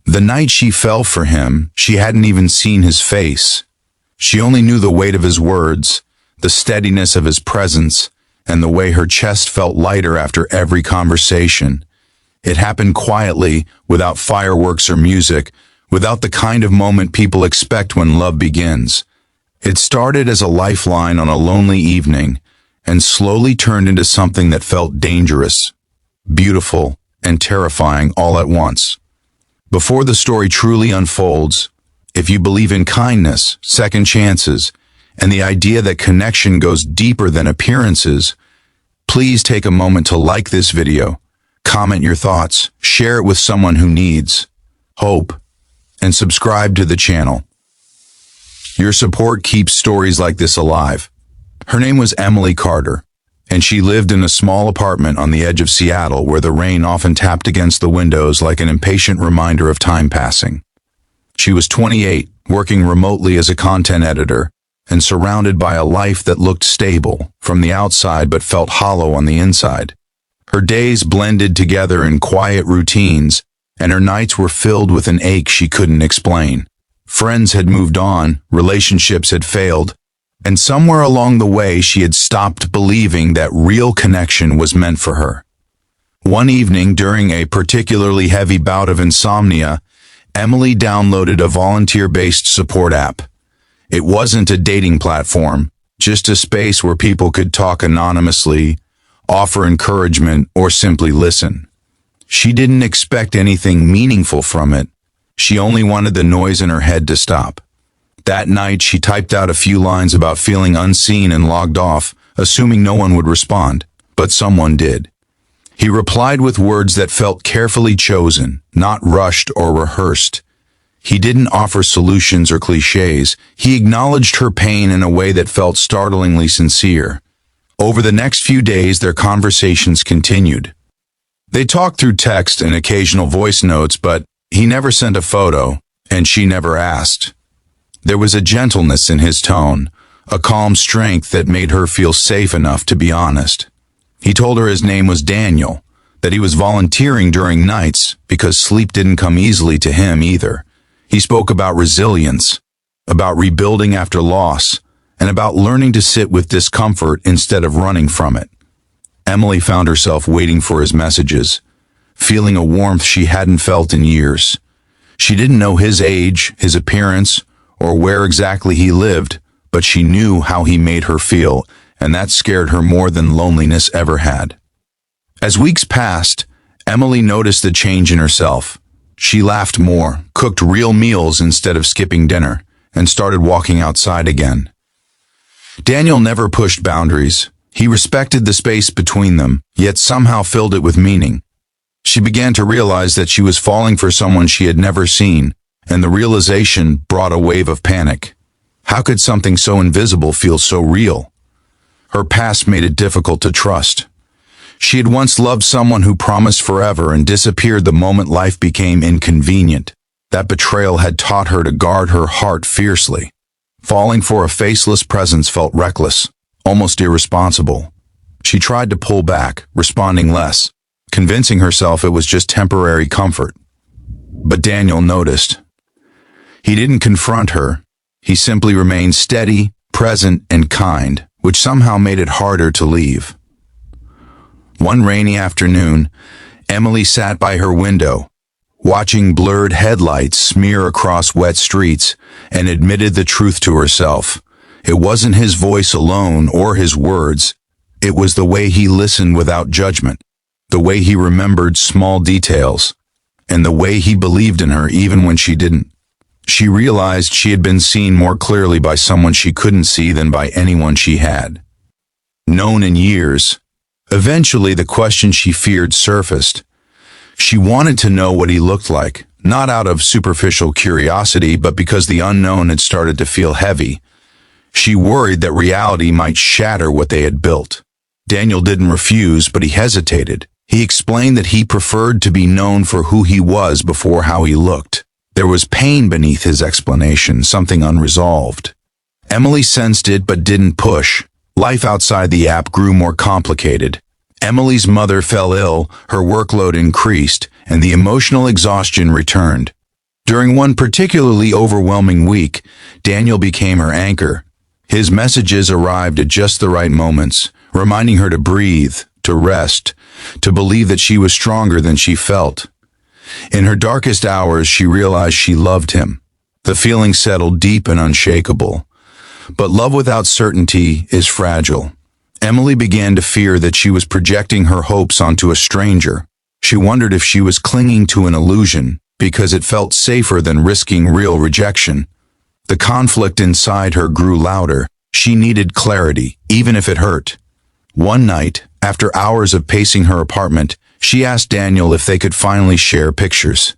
The night she fell for him, she hadn't even seen his face. She only knew the weight of his words, the steadiness of his presence, and the way her chest felt lighter after every conversation. It happened quietly, without fireworks or music, without the kind of moment people expect when love begins. It started as a lifeline on a lonely evening, and slowly turned into something that felt dangerous, beautiful, and terrifying all at once. Before the story truly unfolds, if you believe in kindness, second chances, and the idea that connection goes deeper than appearances, please take a moment to like this video, comment your thoughts, share it with someone who needs hope, and subscribe to the channel. Your support keeps stories like this alive. Her name was Emily Carter, and she lived in a small apartment on the edge of Seattle where the rain often tapped against the windows like an impatient reminder of time passing. She was 28, working remotely as a content editor, and surrounded by a life that looked stable from the outside but felt hollow on the inside. Her days blended together in quiet routines, and her nights were filled with an ache she couldn't explain. Friends had moved on, relationships had failed, and somewhere along the way she had stopped believing that real connection was meant for her. One evening, during a particularly heavy bout of insomnia, Emily downloaded a volunteer-based support app. It wasn't a dating platform, just a space where people could talk anonymously, offer encouragement, or simply listen. She didn't expect anything meaningful from it. She only wanted the noise in her head to stop. That night, she typed out a few lines about feeling unseen and logged off, assuming no one would respond. But someone did. He replied with words that felt carefully chosen, not rushed or rehearsed. He didn't offer solutions or cliches. He acknowledged her pain in a way that felt startlingly sincere. Over the next few days, their conversations continued. They talked through text and occasional voice notes, but he never sent a photo, and she never asked. There was a gentleness in his tone, a calm strength that made her feel safe enough to be honest. He told her his name was Daniel, that he was volunteering during nights because sleep didn't come easily to him either. He spoke about resilience, about rebuilding after loss, and about learning to sit with discomfort instead of running from it. Emily found herself waiting for his messages, feeling a warmth she hadn't felt in years. She didn't know his age, his appearance, or where exactly he lived, but she knew how he made her feel, and that scared her more than loneliness ever had. As weeks passed, Emily noticed the change in herself. She laughed more, cooked real meals instead of skipping dinner, and started walking outside again. Daniel never pushed boundaries. He respected the space between them, yet somehow filled it with meaning. She began to realize that she was falling for someone she had never seen, and the realization brought a wave of panic. How could something so invisible feel so real? Her past made it difficult to trust. She had once loved someone who promised forever and disappeared the moment life became inconvenient. That betrayal had taught her to guard her heart fiercely. Falling for a faceless presence felt reckless, almost irresponsible. She tried to pull back, responding less, convincing herself it was just temporary comfort. But Daniel noticed. He didn't confront her. He simply remained steady, present, and kind, which somehow made it harder to leave. One rainy afternoon, Emily sat by her window, watching blurred headlights smear across wet streets, and admitted the truth to herself. It wasn't his voice alone or his words. It was the way he listened without judgment, the way he remembered small details, and the way he believed in her even when she didn't. She realized she had been seen more clearly by someone she couldn't see than by anyone she had known in years. Eventually, the question she feared surfaced. She wanted to know what he looked like, not out of superficial curiosity, but because the unknown had started to feel heavy. She worried that reality might shatter what they had built. Daniel didn't refuse, but he hesitated. He explained that he preferred to be known for who he was before how he looked. There was pain beneath his explanation, something unresolved. Emily sensed it but didn't push. Life outside the app grew more complicated. Emily's mother fell ill, her workload increased, and the emotional exhaustion returned. During one particularly overwhelming week, Daniel became her anchor. His messages arrived at just the right moments, reminding her to breathe, to rest, to believe that she was stronger than she felt. In her darkest hours, she realized she loved him. The feeling settled deep and unshakable. But love without certainty is fragile. Emily began to fear that she was projecting her hopes onto a stranger. She wondered if she was clinging to an illusion, because it felt safer than risking real rejection. The conflict inside her grew louder. She needed clarity, even if it hurt. One night, after hours of pacing her apartment, she asked Daniel if they could finally share pictures.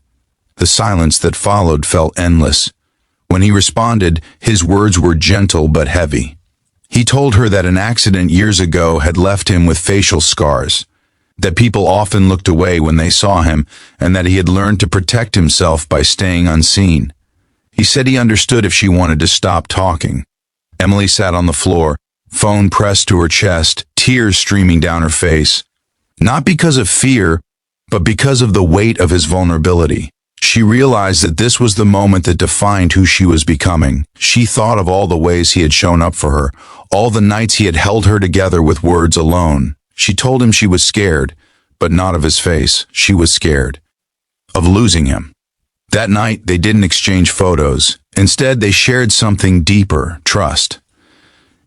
The silence that followed felt endless. When he responded, his words were gentle but heavy. He told her that an accident years ago had left him with facial scars, that people often looked away when they saw him, and that he had learned to protect himself by staying unseen. He said he understood if she wanted to stop talking. Emily sat on the floor, phone pressed to her chest, tears streaming down her face. Not because of fear, but because of the weight of his vulnerability. She realized that this was the moment that defined who she was becoming. She thought of all the ways he had shown up for her, all the nights he had held her together with words alone. She told him she was scared, but not of his face. She was scared of losing him. That night, they didn't exchange photos. Instead, they shared something deeper, trust.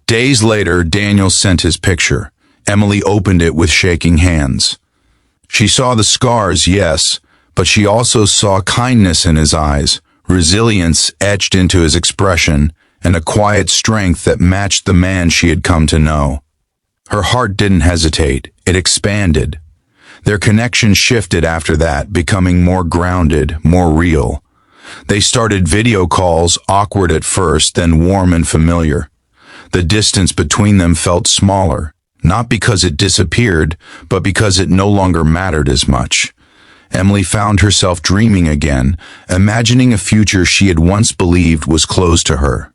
Days later, Daniel sent his picture. Emily opened it with shaking hands. She saw the scars, yes, but she also saw kindness in his eyes, resilience etched into his expression, and a quiet strength that matched the man she had come to know. Her heart didn't hesitate, it expanded. Their connection shifted after that, becoming more grounded, more real. They started video calls, awkward at first, then warm and familiar. The distance between them felt smaller, not because it disappeared, but because it no longer mattered as much. Emily found herself dreaming again, imagining a future she had once believed was closed to her.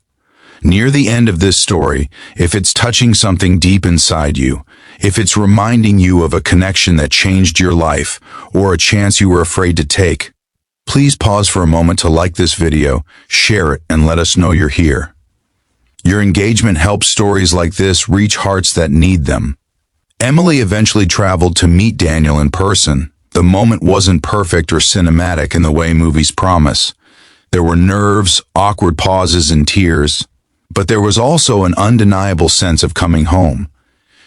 Near the end of this story, if it's touching something deep inside you, if it's reminding you of a connection that changed your life, or a chance you were afraid to take, please pause for a moment to like this video, share it, and let us know you're here. Your engagement helps stories like this reach hearts that need them. Emily eventually traveled to meet Daniel in person. The moment wasn't perfect or cinematic in the way movies promise. There were nerves, awkward pauses, and tears. But there was also an undeniable sense of coming home.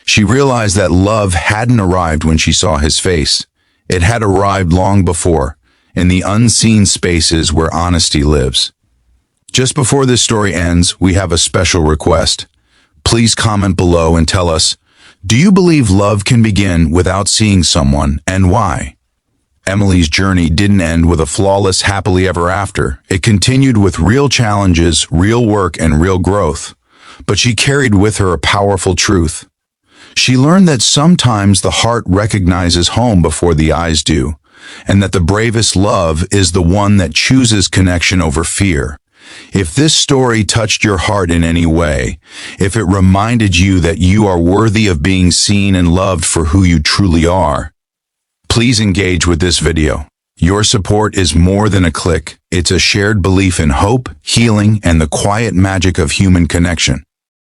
She realized that love hadn't arrived when she saw his face. It had arrived long before, in the unseen spaces where honesty lives. Just before this story ends, we have a special request. Please comment below and tell us, do you believe love can begin without seeing someone, and why? Emily's journey didn't end with a flawless happily ever after. It continued with real challenges, real work, and real growth. But she carried with her a powerful truth. She learned that sometimes the heart recognizes home before the eyes do, and that the bravest love is the one that chooses connection over fear. If this story touched your heart in any way, if it reminded you that you are worthy of being seen and loved for who you truly are, please engage with this video. Your support is more than a click. It's a shared belief in hope, healing, and the quiet magic of human connection.